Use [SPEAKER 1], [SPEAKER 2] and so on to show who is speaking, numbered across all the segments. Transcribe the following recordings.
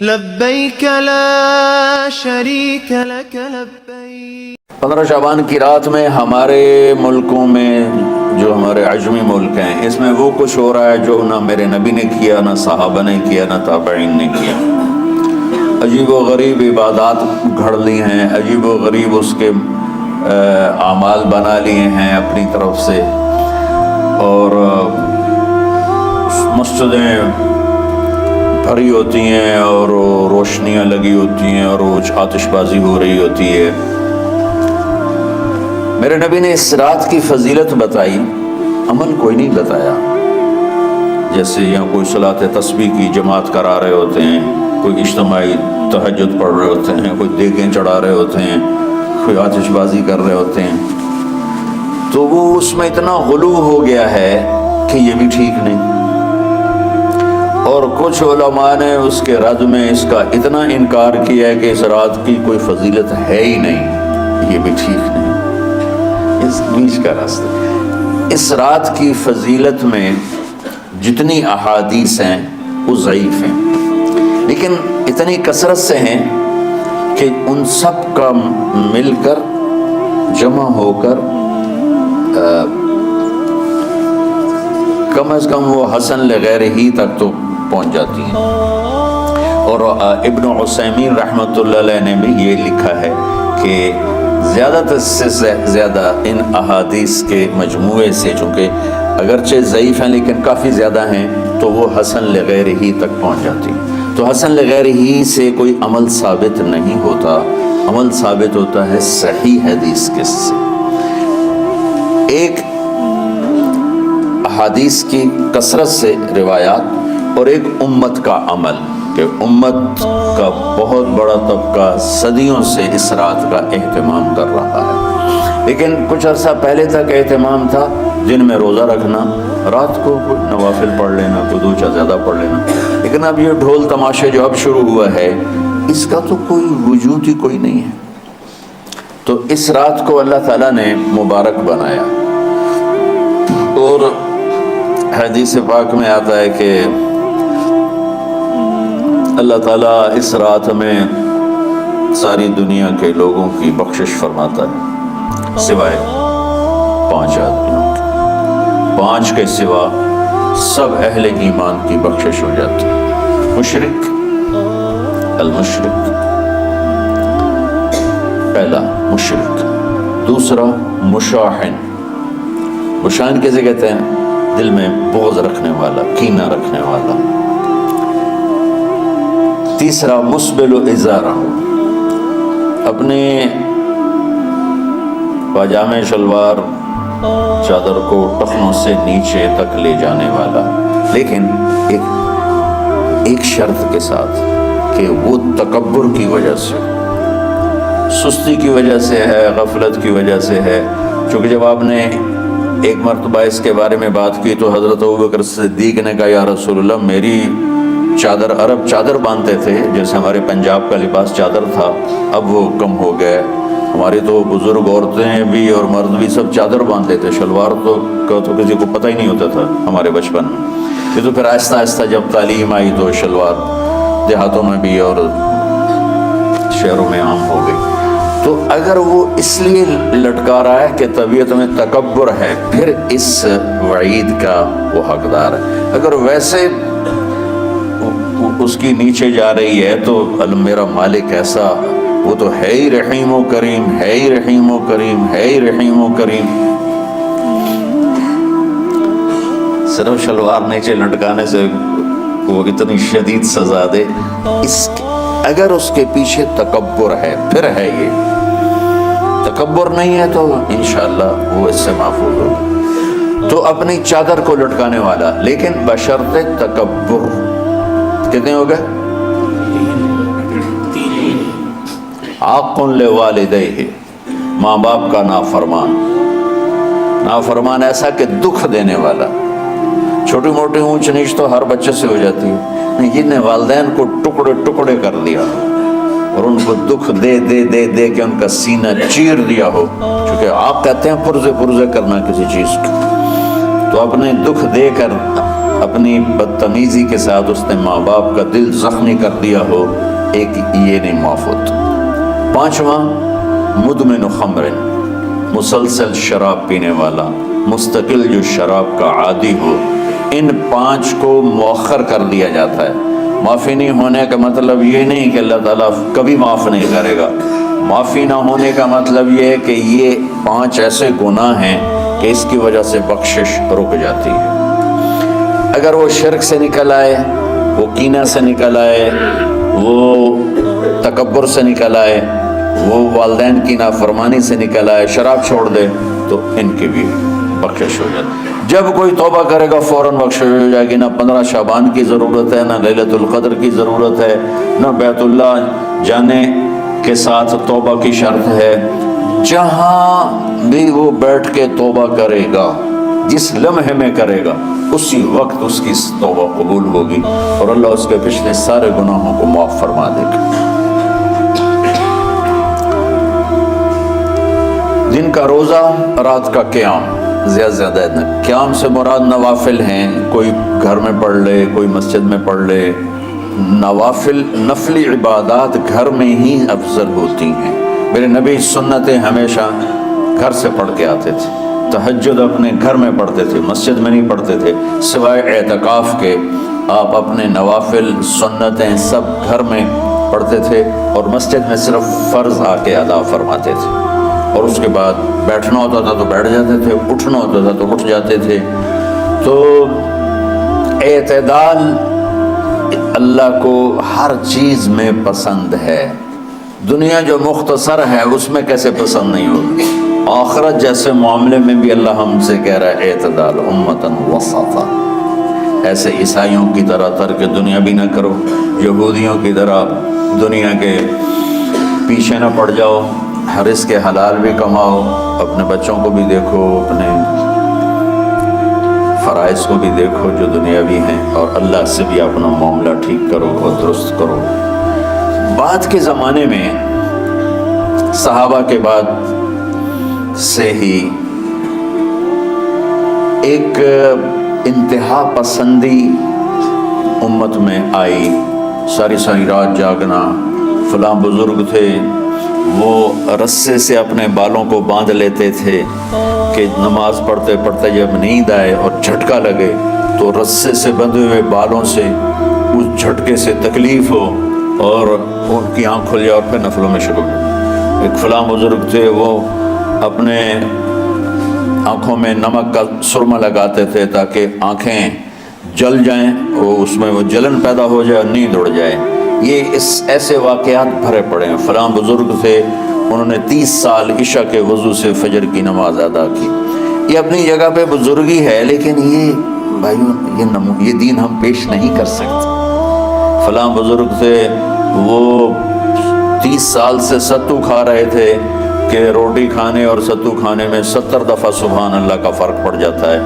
[SPEAKER 1] لبیک لا شریک لک لبیک۔
[SPEAKER 2] 15 شعبان کی رات میں ہمارے ملکوں میں جو ہمارے عجمی ملک ہیں اس میں وہ کچھ ہو رہا ہے جو نہ میرے نبی نے کیا، نہ صحابہ نے کیا، نہ تابعین نے کیا۔ عجیب و غریب عبادات گھڑ لی ہیں، عجیب و غریب اس کے اعمال بنا لیے ہیں اپنی طرف سے، اور مسجدیں بھری ہوتی ہیں اور روشنیاں لگی ہوتی ہیں اور آتش بازی ہو رہی ہوتی ہے۔ میرے نبی نے اس رات کی فضیلت بتائی، عمل کوئی نہیں بتایا۔ جیسے یہاں کوئی صلاۃ تسبیح کی جماعت کرا رہے ہوتے ہیں، کوئی اجتماعی تہجد پڑھ رہے ہوتے ہیں، کوئی دیگیں چڑھا رہے ہوتے ہیں، کوئی آتش بازی کر رہے ہوتے ہیں، تو وہ اس میں اتنا غلو ہو گیا ہے کہ یہ بھی ٹھیک نہیں۔ اور کچھ علماء نے اس کے رد میں اس کا اتنا انکار کیا ہے کہ اس رات کی کوئی فضیلت ہے ہی نہیں، یہ بھی ٹھیک نہیں۔ اس بیچ کا راستہ، اس رات کی فضیلت میں جتنی احادیث ہیں وہ ضعیف ہیں، لیکن اتنی کثرت سے ہیں کہ ان سب کا مل کر جمع ہو کر کم از کم وہ حسن لغیر ہی تک تو پہنچ جاتی ہیں۔ اور ابن عثیمین رحمۃ اللہ علیہ نے بھی یہ لکھا ہے کہ زیادہ سے زیادہ ان احادیث کے مجموعے سے، چونکہ اگرچہ ضعیف ہیں لیکن کافی زیادہ ہیں، تو وہ حسن لغیر ہی تک پہنچ جاتی ہیں۔ تو حسن لغیر ہی سے کوئی عمل ثابت نہیں ہوتا، عمل ثابت ہوتا ہے صحیح حدیث کے سے۔ ایک احادیث کی کثرت سے روایات اور ایک امت کا عمل، کہ امت کا بہت بڑا طبقہ صدیوں سے اس رات کا اہتمام کر رہا ہے، لیکن کچھ عرصہ پہلے تک اہتمام تھا دن میں روزہ رکھنا، رات کو کوئی نوافل پڑھ لینا، کوئی دو چار زیادہ پڑھ لینا، لیکن اب یہ ڈھول تماشے جو اب شروع ہوا ہے اس کا تو کوئی وجود ہی کوئی نہیں ہے۔ تو اس رات کو اللہ تعالیٰ نے مبارک بنایا، اور حدیث پاک میں آتا ہے کہ اللہ تعالیٰ اس رات میں ساری دنیا کے لوگوں کی بخشش فرماتا ہے، سوائے 5 آدمیوں کے، 5 کے سوا سب اہل ایمان کی بخشش ہو جاتی ہے۔ مشرک، المشرک، پہلا مشرک، دوسرا مشاحن، مشاحن کیسے کہتے ہیں؟ دل میں بغض رکھنے والا، کینہ رکھنے والا۔ تیسرا مسبل ازارہ، اپنے پاجامے شلوار چادر کو ٹخنوں سے نیچے تک لے جانے والا، لیکن ایک شرط کے ساتھ کہ وہ تکبر کی وجہ سے، سستی کی وجہ سے ہے، غفلت کی وجہ سے ہے۔ چونکہ جب آپ نے ایک مرتبہ اس کے بارے میں بات کی تو حضرت ابوبکر صدیق نے کہا یا رسول اللہ، میری چادر، عرب چادر باندھتے تھے جیسے ہمارے پنجاب کا لباس چادر تھا، اب وہ کم ہو گئے، ہماری تو بزرگ عورتیں بھی اور مرد بھی سب چادر باندھتے تھے، شلوار تو کسی کو پتہ ہی نہیں ہوتا تھا ہمارے بچپن میں۔ یہ تو پھر آہستہ آہستہ جب تعلیم آئی تو شلوار دیہاتوں میں بھی اور شہروں میں عام ہو گئی۔ تو اگر وہ اس لیے لٹکا رہا ہے کہ طبیعت میں تکبر ہے، پھر اس وعید کا وہ حقدار ہے۔ اگر ویسے اس کی نیچے جا رہی ہے تو میرا مالک ایسا، وہ تو ہے ہی رحیم و کریم، ہے ہی رحیم و کریم، ہے ہی رحیم و کریم، صرف شلوار نیچے لٹکانے سے وہ اتنی شدید سزا دے، اگر اس کے پیچھے تکبر ہے پھر ہے، یہ تکبر نہیں ہے تو انشاءاللہ وہ اس سے محفوظ ہوگا۔ تو اپنی چادر کو لٹکانے والا، لیکن بشرط تکبر، کتنے ہو گئے؟ عاق لوالدیہ، ماں باپ کا نافرمان، نافرمان ایسا کہ دکھ دینے والا۔ چھوٹی موٹی اونچ نیچ تو ہر بچے سے ہو جاتی ہے، جن نے والدین کو ٹکڑے ٹکڑے کر دیا اور ان کو دکھ دے دے دے دے کے ان کا سینہ چیر دیا ہو، چونکہ آپ کہتے ہیں پرزے پرزے کرنا کسی چیز کو، تو اپنے دکھ دے کر اپنی بدتمیزی کے ساتھ اس نے ماں باپ کا دل زخمی کر دیا ہو، ایک یہ نہیں معاف ہوتا۔ پانچواں، مدمن خمر، مسلسل شراب پینے والا، مستقل جو شراب کا عادی ہو، ان 5 کو مؤخر کر دیا جاتا ہے۔ معافی نہیں ہونے کا مطلب یہ نہیں کہ اللہ تعالیٰ کبھی معاف نہیں کرے گا، معافی نہ ہونے کا مطلب یہ ہے کہ یہ 5 ایسے گناہ ہیں کہ اس کی وجہ سے بخشش رک جاتی ہے۔ اگر وہ شرک سے نکل آئے، وہ کینہ سے نکل آئے، وہ تکبر سے نکل آئے، وہ والدین کی نافرمانی سے نکل آئے، شراب چھوڑ دے، تو ان کی بھی بخشش ہو جاتی۔ جب کوئی توبہ کرے گا فوراً بخشش ہو جائے گی۔ نہ 15 شعبان کی ضرورت ہے، نہ لیلۃ القدر کی ضرورت ہے، نہ بیت اللہ جانے کے ساتھ توبہ کی شرط ہے۔ جہاں بھی وہ بیٹھ کے توبہ کرے گا، جس لمحے میں کرے گا، اسی وقت اس کی توبہ قبول ہوگی اور اللہ اس کے پچھلے سارے گناہوں کو معاف فرما دے گا۔ دن کا روزہ، رات کا قیام، زیادہ زیادہ قیام سے مراد نوافل ہیں، کوئی گھر میں پڑھ لے، کوئی مسجد میں پڑھ لے۔ نوافل، نفلی عبادات گھر میں ہی افضل ہوتی ہیں۔ میرے نبی سنتیں ہمیشہ گھر سے پڑھ کے آتے تھے، تہجد اپنے گھر میں پڑھتے تھے، مسجد میں نہیں پڑھتے تھے، سوائے اعتکاف کے آپ اپنے نوافل سنتیں سب گھر میں پڑھتے تھے اور مسجد میں صرف فرض آ کے ادا فرماتے تھے، اور اس کے بعد بیٹھنا ہوتا تھا تو بیٹھ جاتے تھے، اٹھنا ہوتا تھا تو اٹھ جاتے تھے۔ تو اعتدال اللہ کو ہر چیز میں پسند ہے۔ دنیا جو مختصر ہے اس میں کیسے پسند نہیں ہوگی؟ آخرت جیسے معاملے میں بھی اللہ ہم سے کہہ رہا ہے اعتدال، امتاً وسطا۔ ایسے عیسائیوں کی طرح ترک دنیا بھی نہ کرو، یہودیوں کی طرح دنیا کے پیچھے نہ پڑ جاؤ، رزق کے حلال بھی کماؤ، اپنے بچوں کو بھی دیکھو، اپنے فرائض کو بھی دیکھو جو دنیاوی ہیں، اور اللہ سے بھی اپنا معاملہ ٹھیک کرو اور درست کرو۔ بعد کے زمانے میں صحابہ کے بعد سے ہی ایک انتہا پسندی امت میں آئی، ساری ساری رات جاگنا۔ فلاں بزرگ تھے، وہ رسے سے اپنے بالوں کو باندھ لیتے تھے کہ نماز پڑھتے پڑھتے جب نیند آئے اور جھٹکا لگے تو رسے سے بندھے ہوئے بالوں سے اس جھٹکے سے تکلیف ہو اور ان کی آنکھ کھل جائے اور پھر نفلوں میں شروع ہو۔ ایک فلاں بزرگ تھے، وہ اپنے آنکھوں میں نمک کا سرما لگاتے تھے تاکہ آنکھیں جل جائیں، اور اس میں وہ جلن پیدا ہو جائے اور نیند اڑ جائے۔ یہ ایسے واقعات بھرے پڑے ہیں۔ فلاں بزرگ تھے، انہوں نے 30 سال عشاء کے وضو سے فجر کی نماز ادا کی۔ یہ اپنی جگہ پہ بزرگی ہے، لیکن یہ بھائیوں یہ دین ہم پیش نہیں کر سکتے۔ فلاں بزرگ تھے، وہ 30 سال سے ستو کھا رہے تھے کہ روٹی کھانے اور ستو کھانے میں 70 دفعہ سبحان اللہ کا فرق پڑ جاتا ہے۔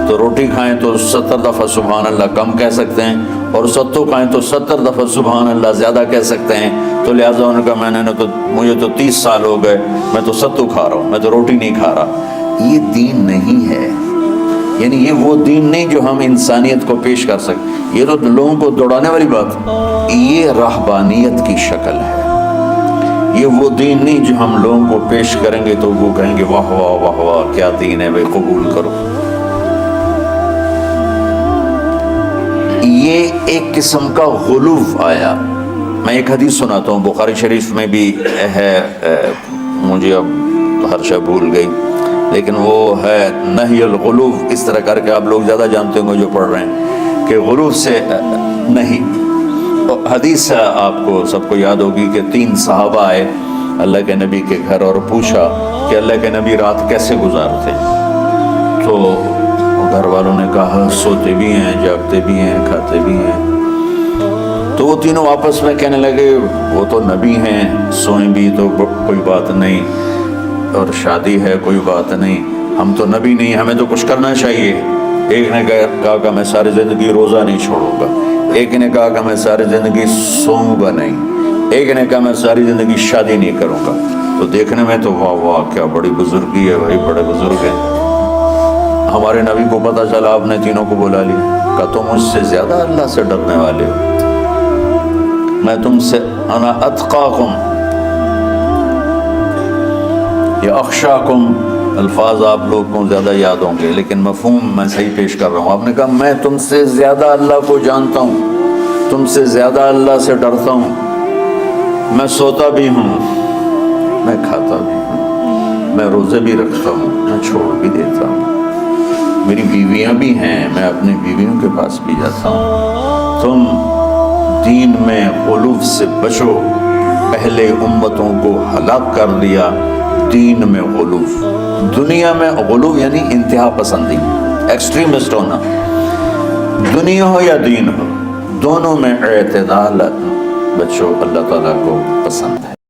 [SPEAKER 2] تو روٹی کھائیں تو 70 دفعہ سبحان اللہ کم کہہ سکتے ہیں، اور ستو کھائیں تو 70 دفعہ سبحان اللہ زیادہ کہہ سکتے ہیں۔ تو لہٰذا انہوں نے کہا مجھے تو 30 سال ہو گئے، میں تو ستو کھا رہا ہوں، میں تو روٹی نہیں کھا رہا۔ یہ دین نہیں ہے، یعنی یہ وہ دین نہیں جو ہم انسانیت کو پیش کر سکتے۔ یہ تو لوگوں کو دوڑانے والی بات، یہ رہبانیت کی شکل ہے۔ یہ وہ دین نہیں جو ہم لوگوں کو پیش کریں گے تو وہ کہیں گے واہ واہ واہ واہ کیا دین ہے بھائی، قبول کرو۔ یہ ایک قسم کا غلو آیا۔ میں ایک حدیث سناتا ہوں، بخاری شریف میں بھی ہے، مجھے اب ہر شے بھول گئی، لیکن وہ ہے نہی الغلو، اس طرح کر کے آپ لوگ زیادہ جانتے ہوں گے جو پڑھ رہے ہیں، کہ غلو سے نہیں۔ حدیث آپ کو سب کو یاد ہوگی کہ 3 صحابہ آئے اللہ کے نبی کے گھر اور پوچھا کہ اللہ کے نبی رات کیسے گزارتے؟ تو گھر والوں نے کہا سوتے بھی ہیں، جاگتے بھی ہیں، کھاتے بھی ہیں۔ تو وہ تینوں آپس میں کہنے لگے وہ تو نبی ہیں، سوئیں بھی تو کوئی بات نہیں، اور شادی ہے کوئی بات نہیں، ہم تو نبی نہیں، ہمیں تو کچھ کرنا چاہیے۔ ایک نے کہا کہ میں ساری زندگی روزہ نہیں چھوڑوں گا، ایک نے کہا کہ میں ساری زندگی سوؤں گا نہیں، ایک نے کہا میں ساری زندگی شادی نہیں کروں گا۔ تو دیکھنے میں تو واہ واہ کیا بڑی بزرگی ہے بھائی، بڑے بزرگ ہیں۔ ہمارے نبی کو پتہ چلا، آپ نے تینوں کو بلا لیا۔ کہ تم مجھ سے زیادہ اللہ سے ڈرنے والے ہو، میں تم سے انا اتقاکم یا اخشاکم، الفاظ آپ لوگوں کو زیادہ یاد ہوں گے لیکن مفہوم میں صحیح پیش کر رہا ہوں. آپ نے کہا میں تم سے زیادہ اللہ کو جانتا ہوں، تم سے زیادہ اللہ سے ڈرتا ہوں، میں سوتا بھی ہوں، میں کھاتا بھی ہوں، میں روزے بھی رکھتا ہوں، میں چھوڑ بھی دیتا ہوں، میری بیویاں بھی ہیں، میں اپنی بیویوں کے پاس بھی جاتا ہوں. تم دین میں غلو سے بچو، پہلے امتوں کو ہلاک کر دیا دین میں غلو. دنیا میں غلو یعنی انتہا پسندی، ایکسٹریمسٹ ہونا. دنیا ہو یا دین ہو، دونوں میں اعتدال بچو، اللہ تعالیٰ کو پسند ہے.